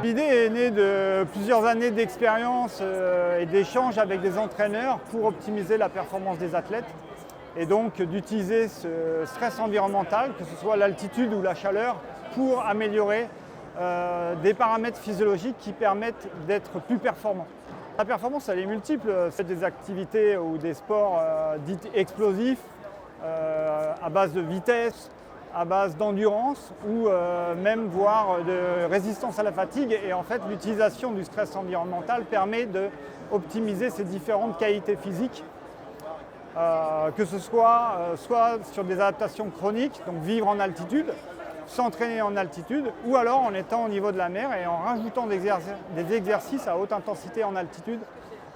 L'idée est née de plusieurs années d'expérience et d'échanges avec des entraîneurs pour optimiser la performance des athlètes et donc d'utiliser ce stress environnemental, que ce soit l'altitude ou la chaleur, pour améliorer des paramètres physiologiques qui permettent d'être plus performants. La performance, elle est multiple. C'est des activités ou des sports dits explosifs à base de vitesse, à base d'endurance ou même voire de résistance à la fatigue. Et en fait, l'utilisation du stress environnemental permet d'optimiser ces différentes qualités physiques, que ce soit sur des adaptations chroniques, donc vivre en altitude, s'entraîner en altitude, ou alors en étant au niveau de la mer et en rajoutant des exercices à haute intensité en altitude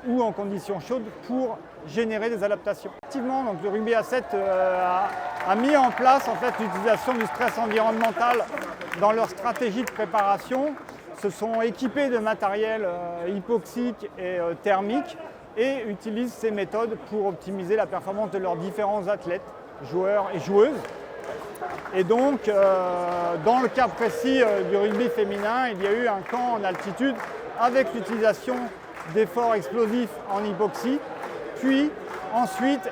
ou en conditions chaudes pour générer des adaptations. Effectivement, donc le rugby à 7 a mis en place en fait, l'utilisation du stress environnemental dans leur stratégie de préparation, se sont équipés de matériel hypoxique et thermique et utilisent ces méthodes pour optimiser la performance de leurs différents athlètes, joueurs et joueuses. Et donc, dans le cas précis du rugby féminin, il y a eu un camp en altitude avec l'utilisation d'efforts explosifs en hypoxie, puis ensuite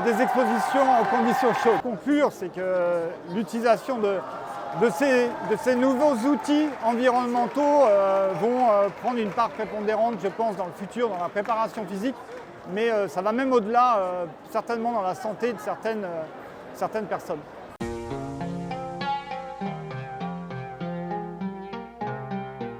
des expositions en conditions chaudes. Conclure, c'est que l'utilisation de ces nouveaux outils environnementaux vont prendre une part prépondérante, je pense, dans le futur, dans la préparation physique, mais ça va même au-delà, certainement dans la santé de certaines personnes.